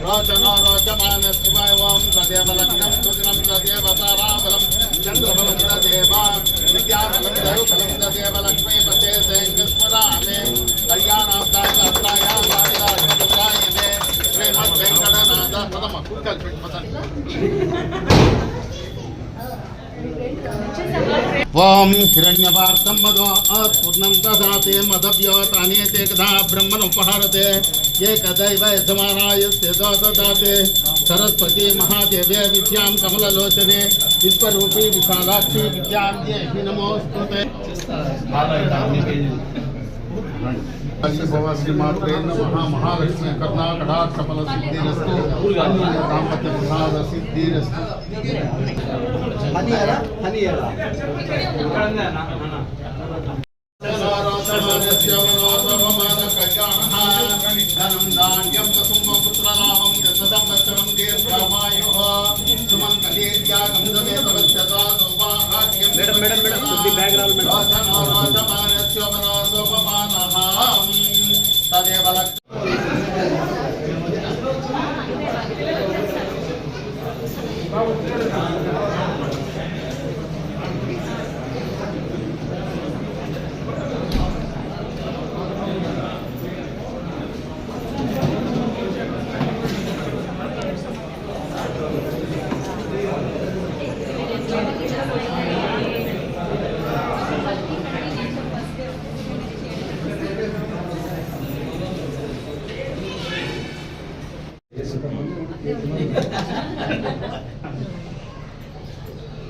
रोचनो रोचमान शिवाय ओम तदेव लग्नं सुदिनं तदेव ताराबलं चन्द्रबलं तदेव विद्याबलं दयुबलं तदेव लक्ष्मी पते सेंकस्वरामे कल्याणास्ताय वादिराजपुत्रायने श्रीमद् वेंकटनाथ पदम कुक्कल पदम ओम हिरण्यवार्तं मदो पूर्णं ददाते मदव्यवतानेते कदा ब्रह्मणोपहारते एकदैव यजमानायस्ते ददाते सरस्वती महादेवे विद्यां कमललोचने विश्वरूपी विशालाक्षी विद्यार्थे नमोस्तुते श्रीमात्रे नमः महालक्ष्मी करुणा कटाक्ष फल सिद्धिरस्तु दाम्पत्य प्रसाद सिद्धिरस्तु धनं धान्यं वसुमपुत्रनामं दशसंवत्सरं दीर्घायुः सुमङ्गलीर्यागं दमेतवत्यता सौभाग्यं तदेव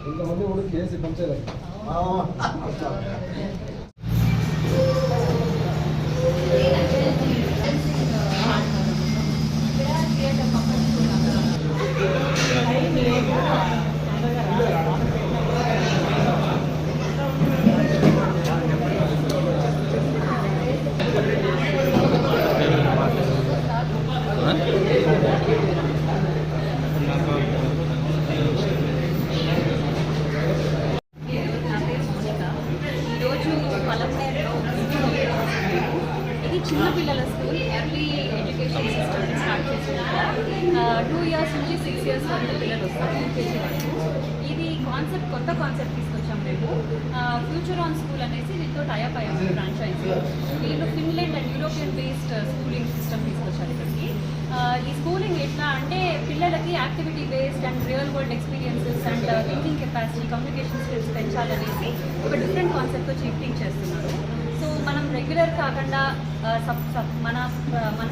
ఇంతమంది కూడా కేసు పంచలేదు చిన్న పిల్లల school early education system start చేసినాక 2 ఇయర్స్ నుంచి 6 ఇయర్స్ వరకు పిల్లలు వస్తారు యూకేజీ వరకు. ఇది కాన్సెప్ట్ కొత్త కాన్సెప్ట్ తీసుకొచ్చాం మేము. ఫ్యూచర్ ఆన్ స్కూల్ అనేసి దీంతో టైఅప్ అయ్యాము ఫ్రాంచైజీ. వీళ్ళు Finland and European based schooling system తీసుకొచ్చారు ఇక్కడికి. ఈ స్కూలింగ్ ఎట్లా అంటే పిల్లలకి activity based and real world experiences and thinking capacity communication skills పెంచాలనేసి ఒక డిఫరెంట్ కాన్సెప్ట్తో టీచింగ్ చేస్తున్నారు. సో మనం రెగ్యులర్ కాకుండా మన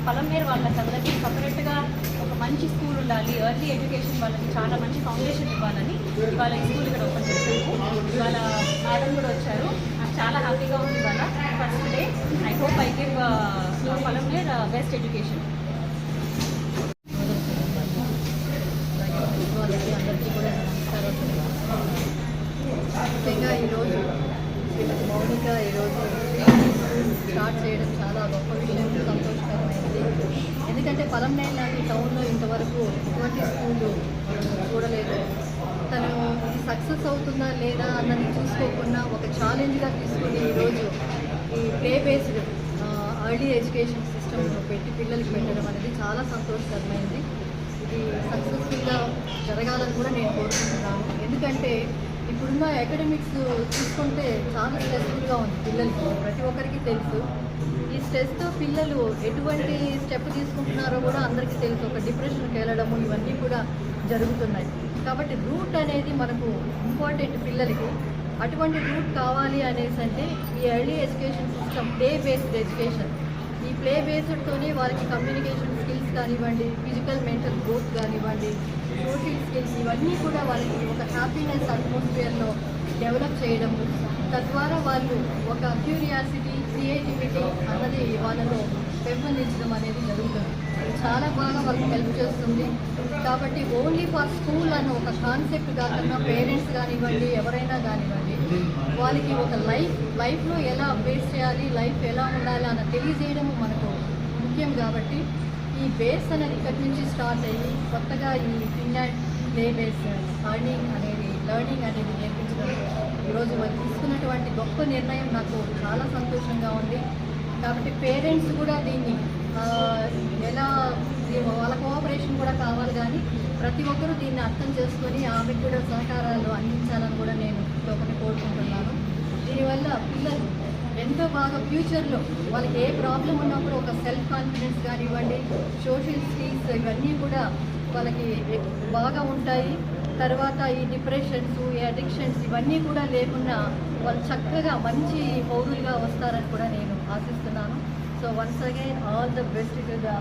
పలమనేరు వాళ్ళకి సపరేట్గా ఒక మంచి స్కూల్ ఉండాలి, ఎర్లీ ఎడ్యుకేషన్ వాళ్ళకి చాలా మంచి ఫౌండేషన్ ఇవ్వాలని ఇవాళ ఈ స్కూల్ ఇక్కడ ఓపెన్ చేశాము. ఇవాళ మేడం కూడా వచ్చారు, నాకు చాలా హ్యాపీగా ఉంది. ఇవాళ first day. I hope I give Palamaner best education. అందరికీ కూడా నమస్కారం. ముఖ్యంగా ఈరోజు మౌనిక ఈరోజు స్టార్ట్ చేయడం చాలా గొప్ప విషయం, సంతోషకరమైనది. ఎందుకంటే పలమనేరు లాంటి టౌన్లో ఇంతవరకు ఇటువంటి స్కూలు చూడలేదు. తను సక్సెస్ అవుతుందా లేదా అన్నది చూసుకోకుండా ఒక ఛాలెంజ్గా తీసుకుని ఈరోజు ఈ play based early education system పెట్టి పిల్లలకి పెట్టడం అనేది చాలా సంతోషకరమైంది. ఇది సక్సెస్ఫుల్గా జరగాలని కూడా నేను కోరుకుంటున్నాను. ఎందుకంటే ఇప్పుడున్న అకాడమిక్స్ చూసుకుంటే చాలా స్ట్రెస్ఫుల్గా ఉంది పిల్లలకి, ప్రతి ఒక్కరికి తెలుసు. ఈ స్ట్రెస్తో పిల్లలు ఎటువంటి స్టెప్ తీసుకుంటున్నారో కూడా అందరికీ తెలుసు. ఒక డిప్రెషన్కి వెళ్ళడము ఇవన్నీ కూడా జరుగుతున్నాయి. కాబట్టి రూట్ అనేది మనకు ఇంపార్టెంట్ పిల్లలకి. అటువంటి రూట్ కావాలి అనేసి అంటే ఈ early education system play based education. ఈ ప్లే బేస్డ్తోనే వాళ్ళకి కమ్యూనికేషన్ స్కిల్స్ కానివ్వండి, ఫిజికల్ మెంటల్ గ్రోత్ కానివ్వండి, సోషల్ స్కిల్స్ ఇవన్నీ కూడా వాళ్ళకి ఒక హ్యాపీనెస్ అట్మాస్ఫియర్లో డెవలప్ చేయడము, తద్వారా వాళ్ళు ఒక క్యూరియాసిటీ, క్రియేటివిటీ అన్నది వాళ్ళలో పెంపొందించడం అనేది జరుగుతుంది. చాలా బాగా వాళ్ళకి హెల్ప్ చేస్తుంది. కాబట్టి ఓన్లీ ఫర్ స్కూల్ అన్న ఒక కాన్సెప్ట్ కాకుండా పేరెంట్స్ కానివ్వండి, ఎవరైనా కానివ్వండి, వాళ్ళకి ఒక లైఫ్లో ఎలా బేస్ చేయాలి, లైఫ్ ఎలా ఉండాలి అన్న తెలియజేయడము మనకు ముఖ్యం. కాబట్టి ఈ బేస్ అనేది ఇక్కడి నుంచి స్టార్ట్ అయ్యి కొత్తగా ఈ ఫిన్లాండ్ ప్లే బేస్ లెర్నింగ్ అనేది నేర్పించడం ఈరోజు వాళ్ళు తీసుకున్నటువంటి గొప్ప నిర్ణయం నాకు చాలా సంతోషంగా ఉంది. కాబట్టి పేరెంట్స్ కూడా దీన్ని ఎలా వాళ్ళ కోఆపరేషన్ కూడా కావాలి, కానీ ప్రతి ఒక్కరూ దీన్ని అర్థం చేసుకొని ఆమెకు కూడా సహకారాలు అందించాలని కూడా నేను ఒకటి కోరుకుంటున్నాను. దీనివల్ల పిల్లలు ఎంతో బాగా ఫ్యూచర్లో వాళ్ళకి ఏ ప్రాబ్లం ఉన్నప్పుడు ఒక సెల్ఫ్ కాన్ఫిడెన్స్ కానివ్వండి, సోషల్ స్కిల్స్ ఇవన్నీ కూడా వాళ్ళకి బాగా ఉంటాయి. తర్వాత ఈ డిప్రెషన్స్, ఈ అడిక్షన్స్ ఇవన్నీ కూడా లేకుండా వాళ్ళు చక్కగా మంచి పౌరులుగా వస్తారని కూడా నేను ఆశిస్తున్నాను. So once again all the best to the